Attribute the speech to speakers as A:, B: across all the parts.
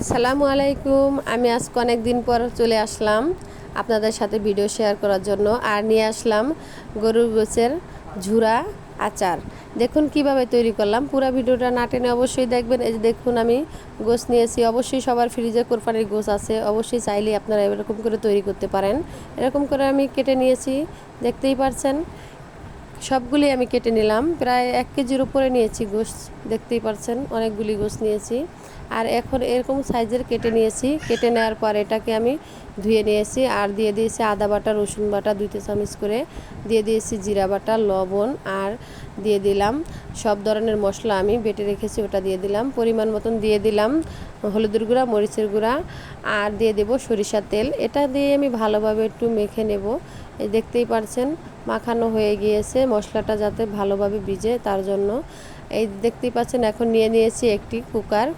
A: আসসালামু আলাইকুম। আমি আজকে অনেক দিন পর চলে আসলাম আপনাদের সাথে ভিডিও শেয়ার করার জন্য। আর নিয়ে আসলাম গরুর গোশের ঝুরা আচার। দেখুন কিভাবে তৈরি করলাম। পুরো ভিডিওটা না টেনে অবশ্যই দেখবেন। এই যে দেখুন আমি গোশ নিয়েছি। অবশ্যই সবার ফ্রিজে কোরবানির গোশ আছে, অবশ্যই চাইলে আপনারা এরকম করে তৈরি করতে পারেন। এরকম করে আমি কেটে নিয়েছি, দেখতেই পারছেন। সবগুলি আমি কেটে নিলাম, প্রায় 1 কেজির উপরে নিয়েছি গোশ, দেখতেই পাচ্ছেন অনেকগুলি গোশ নিয়েছি। আর এখন এরকম সাইজের কেটে নিয়েছি। কেটে নেওয়ার পর এটাকে আমি ধুয়ে নিয়েছি আর দিয়ে দিয়েছি আদা বাটা, রসুন বাটা 2 চামচ করে, দিয়ে দিয়েছি জিরা বাটা, লবণ, আর দিয়ে দিলাম সব ধরনের মশলা আমি বেটে রেখেছি, ওটা দিয়ে দিলাম। পরিমাণ মতন দিয়ে দিলাম হলুদের গুঁড়া, মরিচের গুঁড়া, আর দিয়ে দেব সরিষার তেল। এটা দিয়ে আমি ভালোভাবে একটু মেখে নেব। এই দেখতেই পাচ্ছেন মাখানো হয়ে গিয়েছে, মশলাটা যাতে ভালোভাবে ভিজে তার জন্য। এই দেখতেই পাচ্ছেন এখন নিয়ে নিয়েছি একটি কুকার।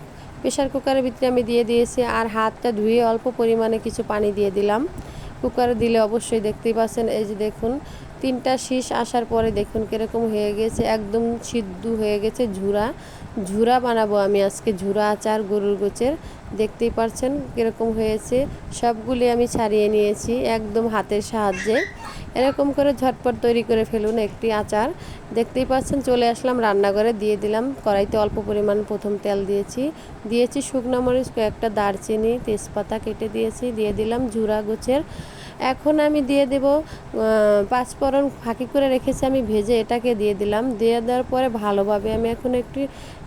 A: প্রেশার কুকারের ভিতরে আমি দিয়ে দিয়েছি আর হাতটা ধুয়ে অল্প পরিমাণে কিছু পানি দিয়ে দিলাম। কুকারে দিলে অবশ্যই দেখতেই পাচ্ছেন, এই যে দেখুন 3টা শীষ আসার পরে দেখুন কীরকম হয়ে গেছে, একদম সিদ্ধ হয়ে গেছে। ঝুরা বানাবো আমি আজকে, ঝুরা আচার গরুর গোশের। দেখতেই পাচ্ছেন কীরকম হয়েছে। সবগুলি আমি ছাড়িয়ে নিয়েছি একদম হাতের সাহায্যে। এরকম করে ঝটপট তৈরি করে ফেলুন একটি আচার। দেখতেই পাচ্ছেন চলে আসলাম রান্নাঘরে, দিয়ে দিলাম কড়াইতে অল্প পরিমাণ প্রথম তেল দিয়েছি শুকনো মরিচ, কয়েকটা দারচিনি, তেজপাতা কেটে দিয়েছি, দিয়ে দিলাম ঝুরা গোশের। এখন আমি দিয়ে দেব পাঁচফোড়ন ফাঁকি করে রেখেছি আমি ভেজে, এটাকে দিয়ে দিলাম। দিয়ে দেওয়ার পরে ভালোভাবে আমি এখন একটু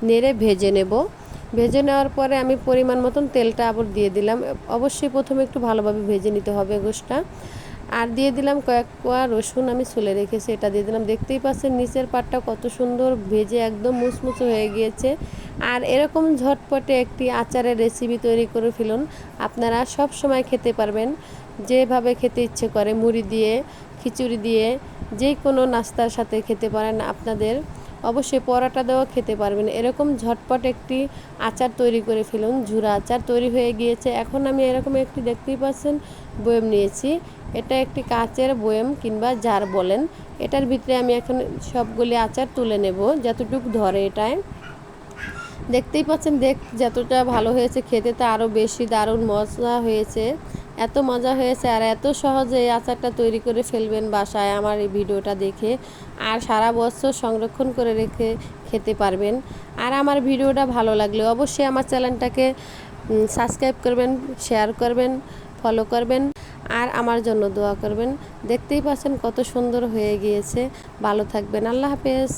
A: নেড়ে ভেজে নেব। ভেজে নেওয়ার পরে আমি পরিমাণ মতন তেলটা আবার দিয়ে দিলাম। অবশ্যই প্রথমে একটু ভালোভাবে ভেজে নিতে হবে গোশটা। আর দিয়ে দিলাম কয়েক কোয়া রসুন আমি ছুলে রেখেছি, এটা দিয়ে দিলাম। দেখতেই পাচ্ছেন নিচের পাটটা কত সুন্দর ভেজে একদম মুচমুচে হয়ে গিয়েছে। আর এরকম ঝটপটে একটি আচারের রেসিপি তৈরি করে ফেলুন, আপনারা সব সময় খেতে পারবেন। যেভাবে খেতে ইচ্ছে করে, মুড়ি দিয়ে, খিচুড়ি দিয়ে, যে কোনো নাস্তার সাথে খেতে পারেন। আপনাদের অবশ্যই পরোটা দিয়েও খেতে পারবেন। এরকম ঝটপট একটি আচার তৈরি করে ফেলুন। ঝুরা আচার তৈরি হয়ে গিয়েছে। এখন আমি এরকম একটি, দেখতেই পাচ্ছেন, বয়ম নিয়েছি। এটা একটি কাচের বয়ম কিংবা জার বলেন। এটার ভিতরে আমি এখন সবগুলি আচার তুলে নেব যতটুকু ধরে এটায়। দেখতেই পাচ্ছেন যতটা ভালো হয়েছে, খেতে তো আরও বেশি দারুণ মজা হয়েছে। এত মজা হয়েছে আর এত সহজে এই আচারটা তৈরি করে ফেলবেন বাসায় আমার এই ভিডিওটা দেখে, আর সারা বছর সংরক্ষণ করে রেখে খেতে পারবেন। আর আমার ভিডিওটা ভালো লাগলে অবশ্যই আমার চ্যানেলটাকে সাবস্ক্রাইব করবেন, শেয়ার করবেন, ফলো করবেন, আর আমার জন্য দোয়া করবেন। দেখতেই পাচ্ছেন কত সুন্দর হয়ে গিয়েছে। ভালো থাকবেন। আল্লাহ হাফেজ।